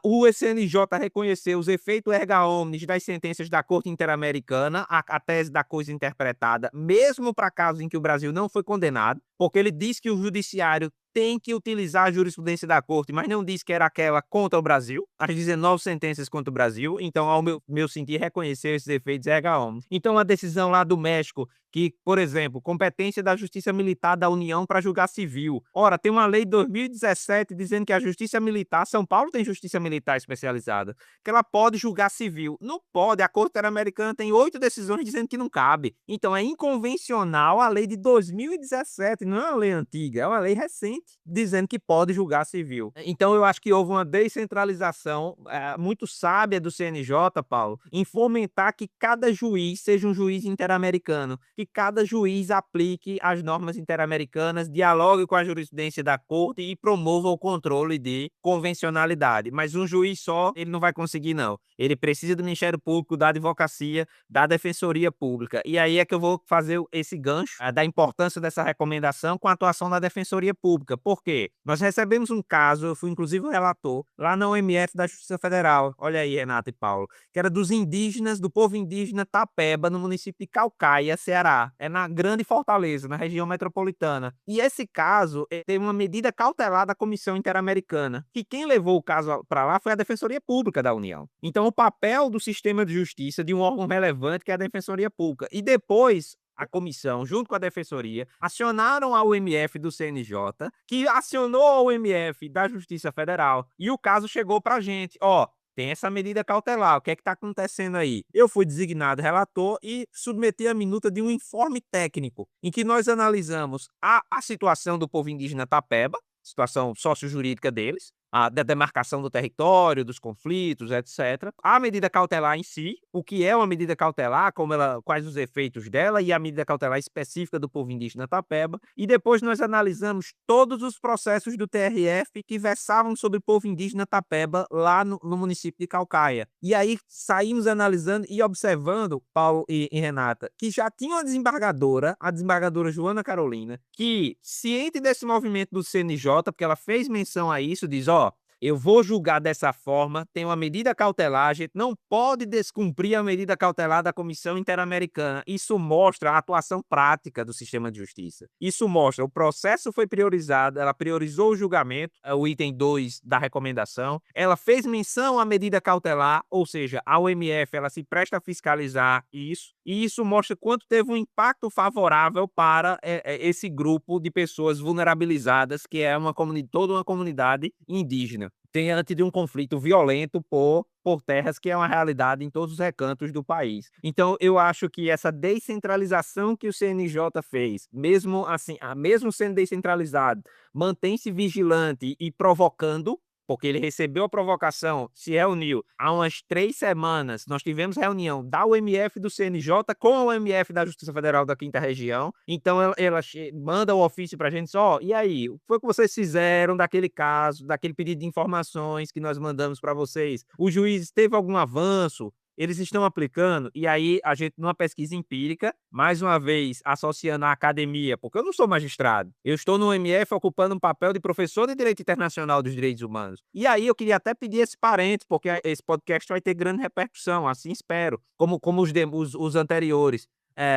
o SNJ reconheceu os efeitos erga omnes das sentenças da Corte Interamericana, a tese da coisa interpretada, mesmo para casos em que o Brasil não foi condenado, porque ele diz que o judiciário tem que utilizar a jurisprudência da Corte, mas não diz que era aquela contra o Brasil, as 19 sentenças contra o Brasil. Então, ao meu sentir, reconheceu esses efeitos erga omnes. Então, a decisão lá do México, que, por exemplo, competência da Justiça Militar da União para julgar civil. Ora, tem uma lei de 2017 dizendo que a Justiça Militar, São Paulo tem Justiça Militar especializada, que ela pode julgar civil. Não pode, a Corte Interamericana tem 8 decisões dizendo que não cabe. Então, é inconvencional a lei de 2017, não é uma lei antiga, é uma lei recente, dizendo que pode julgar civil. Então, eu acho que houve uma descentralização muito sábia do CNJ, Paulo, em fomentar que cada juiz seja um juiz interamericano, que cada juiz aplique as normas interamericanas, dialogue com a jurisprudência da corte e promova o controle de convencionalidade. Mas um juiz só, ele não vai conseguir, não. Ele precisa do Ministério Público, da advocacia, da Defensoria Pública. E aí é que eu vou fazer esse gancho da importância dessa recomendação com a atuação da Defensoria Pública. Por quê? Nós recebemos um caso, eu fui inclusive o relator, lá na OMF da Justiça Federal, olha aí, Renata e Paulo, que era dos indígenas, do povo indígena Tapeba, no município de Caucaia, Ceará. É na Grande Fortaleza, na região metropolitana. E esse caso teve uma medida cautelar da Comissão Interamericana, que quem levou o caso para lá foi a Defensoria Pública da União. Então, o papel do sistema de justiça de um órgão relevante que é a Defensoria Pública. E depois, a comissão, junto com a defensoria, acionaram a UMF do CNJ, que acionou a UMF da Justiça Federal, e o caso chegou para a gente. Ó, tem essa medida cautelar, o que é que está acontecendo aí? Eu fui designado relator e submeti a minuta de um informe técnico, em que nós analisamos a situação do povo indígena Tapeba, situação sociojurídica deles, da demarcação do território, dos conflitos, etc. A medida cautelar em si, o que é uma medida cautelar, quais os efeitos dela e a medida cautelar específica do povo indígena Tapeba. E depois nós analisamos todos os processos do TRF que versavam sobre o povo indígena Tapeba lá no município de Caucaia. E aí saímos analisando e observando, Paulo e Renata, que já tinha uma desembargadora, a desembargadora Joana Carolina, que, ciente desse movimento do CNJ, porque ela fez menção a isso, diz, eu vou julgar dessa forma, tem uma medida cautelar, a gente não pode descumprir a medida cautelar da Comissão Interamericana. Isso mostra a atuação prática do sistema de justiça. Isso mostra, o processo foi priorizado, ela priorizou o julgamento, o item 2 da recomendação, ela fez menção à medida cautelar, ou seja, a OMF, ela se presta a fiscalizar isso, e isso mostra quanto teve um impacto favorável para esse grupo de pessoas vulnerabilizadas, que é toda uma comunidade indígena, diante de um conflito violento por terras, que é uma realidade em todos os recantos do país. Então, eu acho que essa descentralização que o CNJ fez, mesmo assim, mesmo sendo descentralizado, mantém-se vigilante e provocando, porque ele recebeu a provocação, se reuniu há umas 3 semanas, nós tivemos reunião da UMF do CNJ com a UMF da Justiça Federal da 5ª Região, então ela manda o ofício pra gente, e aí, o que foi que vocês fizeram daquele caso, daquele pedido de informações que nós mandamos para vocês? O juiz teve algum avanço? Eles estão aplicando, e aí a gente, numa pesquisa empírica, mais uma vez associando a academia, porque eu não sou magistrado, eu estou no MF ocupando um papel de professor de Direito Internacional dos Direitos Humanos. E aí eu queria até pedir esse parênteses, porque esse podcast vai ter grande repercussão, assim espero, como os anteriores.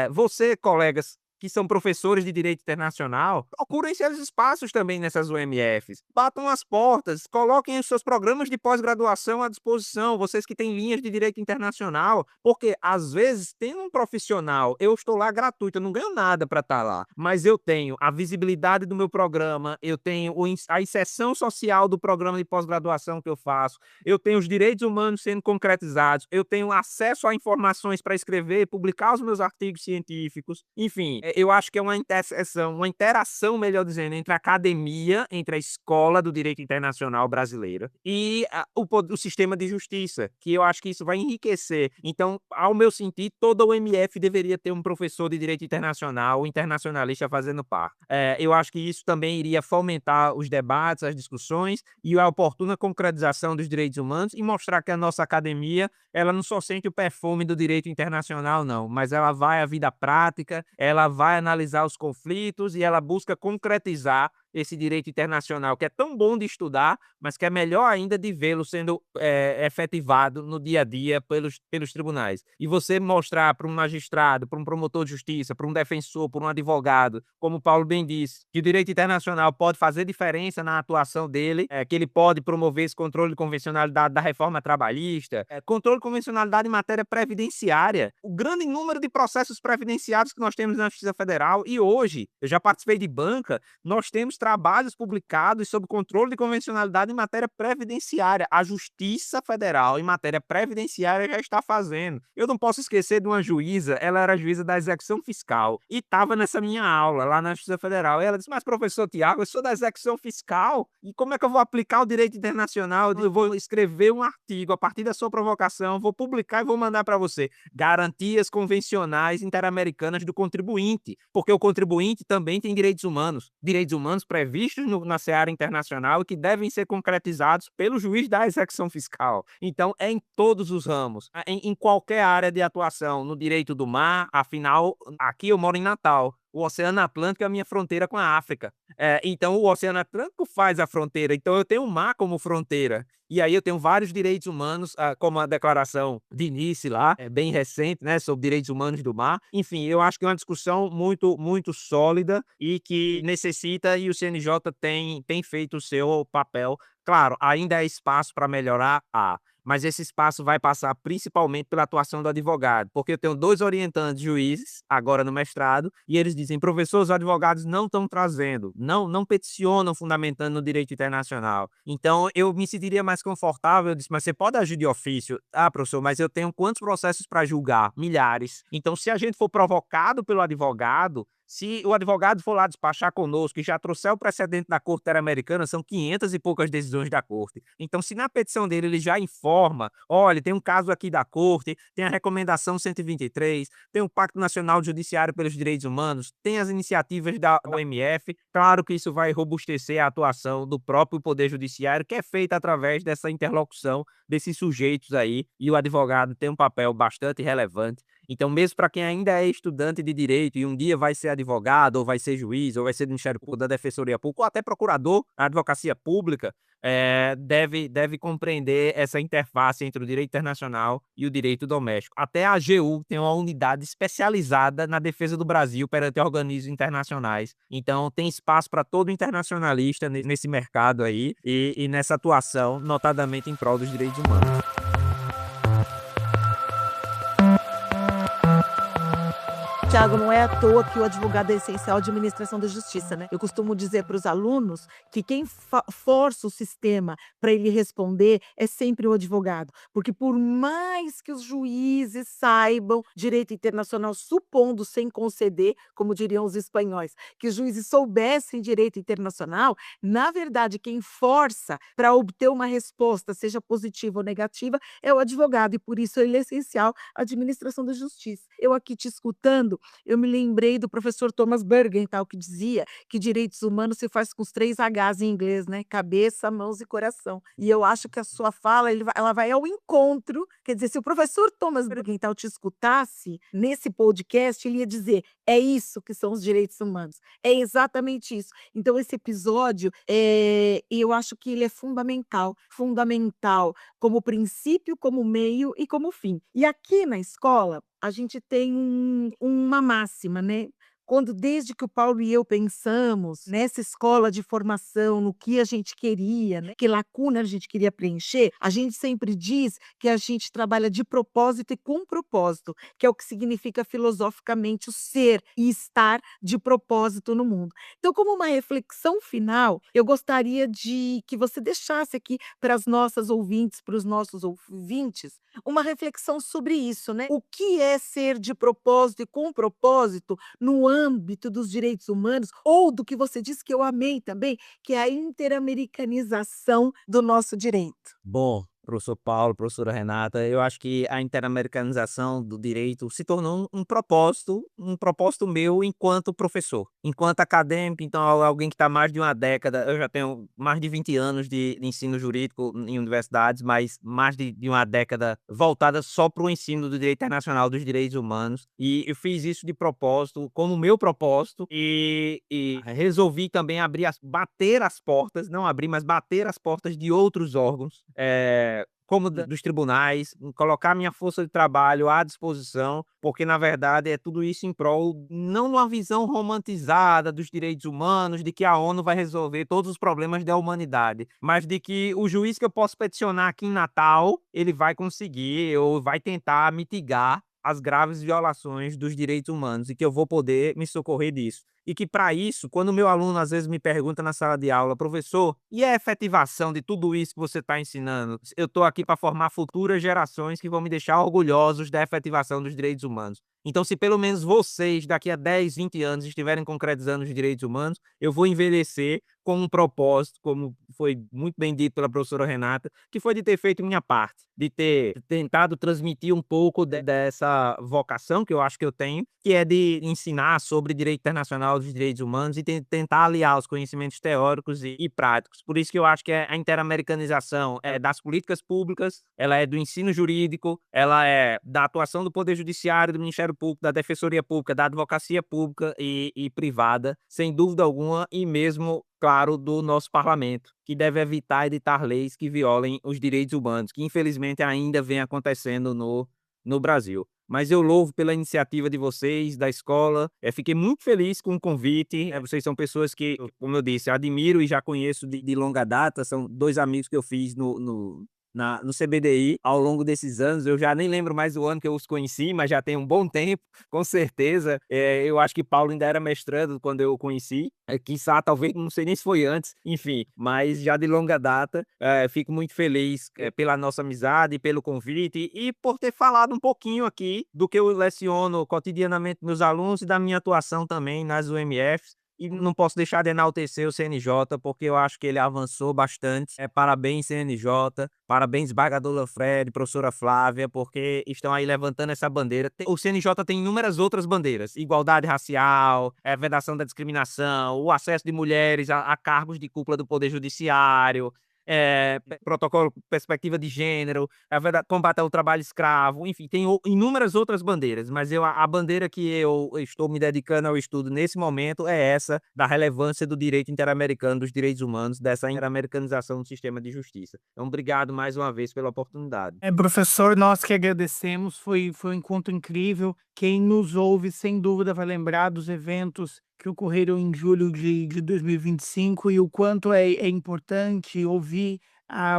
Você, colegas que são professores de Direito Internacional, procurem seus espaços também nessas UMFs. Batam as portas, coloquem os seus programas de pós-graduação à disposição, vocês que têm linhas de Direito Internacional, porque, às vezes, tem um profissional, eu estou lá gratuito, eu não ganho nada para estar lá, mas eu tenho a visibilidade do meu programa, eu tenho a inserção social do programa de pós-graduação que eu faço, eu tenho os direitos humanos sendo concretizados, eu tenho acesso a informações para escrever e publicar os meus artigos científicos, enfim, eu acho que é uma interação, melhor dizendo, entre a academia, entre a escola do direito internacional brasileira e o sistema de justiça, que eu acho que isso vai enriquecer. Então, ao meu sentir, toda o MF deveria ter um professor de direito internacional, um internacionalista fazendo parte. Eu acho que isso também iria fomentar os debates, as discussões e a oportuna concretização dos direitos humanos e mostrar que a nossa academia, ela não só sente o perfume do direito internacional, não, mas ela vai à vida prática, ela vai analisar os conflitos e ela busca concretizar esse direito internacional, que é tão bom de estudar, mas que é melhor ainda de vê-lo sendo efetivado no dia a dia pelos tribunais. E você mostrar para um magistrado, para um promotor de justiça, para um defensor, para um advogado, como o Paulo bem disse, que o direito internacional pode fazer diferença na atuação dele, que ele pode promover esse controle de convencionalidade da reforma trabalhista, controle de convencionalidade em matéria previdenciária, o grande número de processos previdenciários que nós temos na Justiça Federal, e hoje, eu já participei de banca, nós temos trabalhos publicados sob controle de convencionalidade em matéria previdenciária. A Justiça Federal, em matéria previdenciária, já está fazendo. Eu não posso esquecer de uma juíza, ela era juíza da execução fiscal e estava nessa minha aula lá na Justiça Federal. E ela disse: mas professor Tiago, eu sou da execução fiscal e como é que eu vou aplicar o direito internacional? Eu vou escrever um artigo a partir da sua provocação, vou publicar e vou mandar para você. Garantias convencionais interamericanas do contribuinte, porque o contribuinte também tem direitos humanos previstos na seara internacional e que devem ser concretizados pelo juiz da execução fiscal. Então, é em todos os ramos, em qualquer área de atuação, no direito do mar, afinal, aqui eu moro em Natal. O Oceano Atlântico é a minha fronteira com a África. Então, o Oceano Atlântico faz a fronteira. Então, eu tenho o mar como fronteira. E aí eu tenho vários direitos humanos, como a declaração de Nice lá, bem recente, né, sobre direitos humanos do mar. Enfim, eu acho que é uma discussão muito, muito sólida e que necessita, e o CNJ tem feito o seu papel. Claro, ainda há espaço para melhorar, mas esse espaço vai passar principalmente pela atuação do advogado, porque eu tenho 2 orientantes juízes, agora no mestrado, e eles dizem: professor, os advogados não estão trazendo, não peticionam fundamentando no direito internacional. Então, eu me sentiria mais confortável, eu disse: mas você pode agir de ofício? Ah, professor, mas eu tenho quantos processos para julgar? Milhares. Então, se a gente for provocado pelo advogado, se o advogado for lá despachar conosco e já trouxer o precedente da Corte Interamericana, são 500 e poucas decisões da Corte. Então, se na petição dele ele já informa: olha, tem um caso aqui da Corte, tem a recomendação 123, tem o Pacto Nacional de Judiciário pelos Direitos Humanos, tem as iniciativas da OMF, claro que isso vai robustecer a atuação do próprio Poder Judiciário, que é feita através dessa interlocução desses sujeitos aí, e o advogado tem um papel bastante relevante. Então, mesmo para quem ainda é estudante de direito e um dia vai ser advogado, ou vai ser juiz, ou vai ser do Ministério Público, da Defensoria Pública, ou até procurador na advocacia pública, deve compreender essa interface entre o direito internacional e o direito doméstico. Até a AGU tem uma unidade especializada na defesa do Brasil perante organismos internacionais. Então, tem espaço para todo internacionalista nesse mercado aí e nessa atuação, notadamente em prol dos direitos humanos. Tiago, não é à toa que o advogado é essencial à administração da justiça, né? Eu costumo dizer para os alunos que quem força o sistema para ele responder é sempre o advogado. Porque por mais que os juízes saibam direito internacional, supondo sem conceder, como diriam os espanhóis, que os juízes soubessem direito internacional, na verdade, quem força para obter uma resposta, seja positiva ou negativa, é o advogado. E por isso ele é essencial à administração da justiça. Eu aqui te escutando, eu me lembrei do professor Thomas Bergenthal, que dizia que direitos humanos se faz com os 3 Hs em inglês, né? Cabeça, mãos e coração. E eu acho que a sua fala, ela vai ao encontro. Quer dizer, se o professor Thomas Bergenthal te escutasse nesse podcast, ele ia dizer: é isso que são os direitos humanos. É exatamente isso. Então, esse episódio, eu acho que ele é fundamental como princípio, como meio e como fim. E aqui na escola, a gente tem uma máxima, né? Desde que o Paulo e eu pensamos nessa escola de formação, no que a gente queria, né? Que lacuna a gente queria preencher, a gente sempre diz que a gente trabalha de propósito e com propósito, que é o que significa filosoficamente o ser e estar de propósito no mundo. Então, como uma reflexão final, eu gostaria de que você deixasse aqui para as nossas ouvintes, para os nossos ouvintes, uma reflexão sobre isso, né? O que é ser de propósito e com propósito no âmbito dos direitos humanos, ou do que você disse que eu amei também, que é a interamericanização do nosso direito. Bom, professor Paulo, professora Renata, eu acho que a interamericanização do direito se tornou um propósito meu enquanto professor, enquanto acadêmico. Então, alguém que está mais de uma década, eu já tenho mais de 20 anos de ensino jurídico em universidades, mas mais de uma década voltada só para o ensino do direito internacional, dos direitos humanos, e eu fiz isso de propósito, como meu propósito, e resolvi também bater as portas, não abrir, mas bater as portas de outros órgãos, como dos tribunais, colocar minha força de trabalho à disposição, porque na verdade é tudo isso em prol, não de uma visão romantizada dos direitos humanos, de que a ONU vai resolver todos os problemas da humanidade, mas de que o juiz que eu posso peticionar aqui em Natal, ele vai conseguir ou vai tentar mitigar as graves violações dos direitos humanos e que eu vou poder me socorrer disso. e que para isso, quando o meu aluno às vezes me pergunta na sala de aula: "Professor, e a efetivação de tudo isso que você está ensinando?" Eu estou aqui para formar futuras gerações que vão me deixar orgulhosos da efetivação dos direitos humanos. Então, se pelo menos vocês, daqui a 10, 20 anos, estiverem concretizando os direitos humanos, eu vou envelhecer com um propósito, como foi muito bem dito pela professora Renata, que foi de ter feito minha parte, de ter tentado transmitir um pouco dessa vocação que eu acho que eu tenho, que é de ensinar sobre direito internacional dos direitos humanos e tentar aliar os conhecimentos teóricos e práticos. Por isso que eu acho que a interamericanização é das políticas públicas, ela é do ensino jurídico, ela é da atuação do Poder Judiciário, do Ministério Público, da Defensoria Pública, da Advocacia Pública e privada, sem dúvida alguma, e mesmo, claro, do nosso parlamento, que deve evitar editar leis que violem os direitos humanos, que infelizmente ainda vem acontecendo no Brasil. Mas eu louvo pela iniciativa de vocês, da escola. Fiquei muito feliz com o convite. Vocês são pessoas que, como eu disse, admiro e já conheço de longa data. São 2 amigos que eu fiz no CBDI ao longo desses anos. Eu já nem lembro mais o ano que eu os conheci, mas já tem um bom tempo, com certeza. Eu acho que Paulo ainda era mestrando quando eu o conheci. Quiçá, talvez, não sei nem se foi antes, enfim, mas já de longa data. Fico muito feliz pela nossa amizade, pelo convite e por ter falado um pouquinho aqui do que eu leciono cotidianamente meus alunos e da minha atuação também nas UMFs. E não posso deixar de enaltecer o CNJ, porque eu acho que ele avançou bastante. Parabéns, CNJ, parabéns, Bagador Lanfred, professora Flávia, porque estão aí levantando essa bandeira. O CNJ tem inúmeras outras bandeiras: igualdade racial, vedação da discriminação, o acesso de mulheres a cargos de cúpula do Poder Judiciário, protocolo perspectiva de gênero, combate ao trabalho escravo, enfim, tem inúmeras outras bandeiras, mas a bandeira que eu estou me dedicando ao estudo nesse momento é essa da relevância do direito interamericano, dos direitos humanos, dessa interamericanização do sistema de justiça. Então, obrigado mais uma vez pela oportunidade. Professor, nós que agradecemos, foi um encontro incrível. Quem nos ouve, sem dúvida, vai lembrar dos eventos que ocorreram em julho de 2025 e o quanto é importante ouvir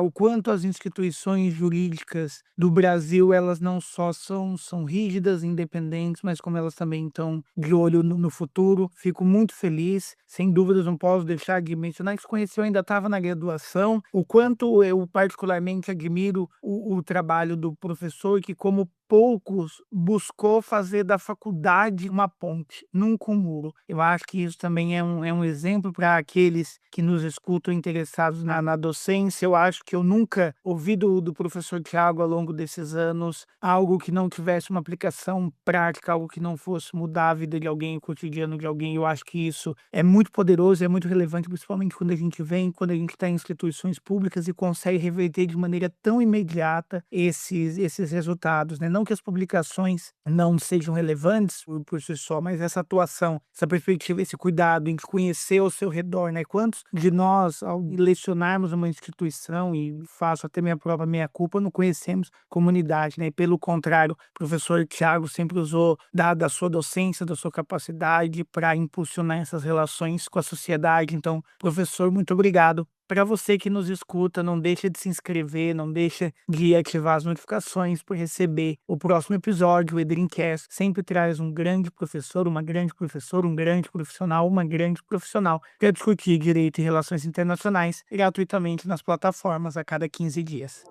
o quanto as instituições jurídicas do Brasil, elas não só são rígidas, independentes, mas como elas também estão de olho no futuro. Fico muito feliz, sem dúvidas, não posso deixar de mencionar que se conheceu, ainda estava na graduação, o quanto eu particularmente admiro o trabalho do professor, que como poucos buscou fazer da faculdade uma ponte, nunca um muro. Eu acho que isso também é um exemplo para aqueles que nos escutam interessados na docência. Eu acho que eu nunca ouvi do professor Tiago ao longo desses anos algo que não tivesse uma aplicação prática, algo que não fosse mudar a vida de alguém, o cotidiano de alguém. Eu acho que isso é muito poderoso, é muito relevante, principalmente quando a gente está em instituições públicas e consegue reverter de maneira tão imediata esses resultados, né? Não que as publicações não sejam relevantes por si só, mas essa atuação, essa perspectiva, esse cuidado em conhecer ao seu redor, né? Quantos de nós, ao lecionarmos uma instituição, e faço até minha própria meia-culpa, não conhecemos comunidade, né? E pelo contrário, o professor Tiago sempre usou da sua docência, da sua capacidade para impulsionar essas relações com a sociedade. Então, professor, muito obrigado. Para você que nos escuta, não deixa de se inscrever, não deixa de ativar as notificações para receber o próximo episódio. O Edrincast sempre traz um grande professor, uma grande professora, um grande profissional, uma grande profissional para discutir direito e relações internacionais gratuitamente nas plataformas a cada 15 dias.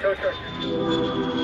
Tchau, tchau.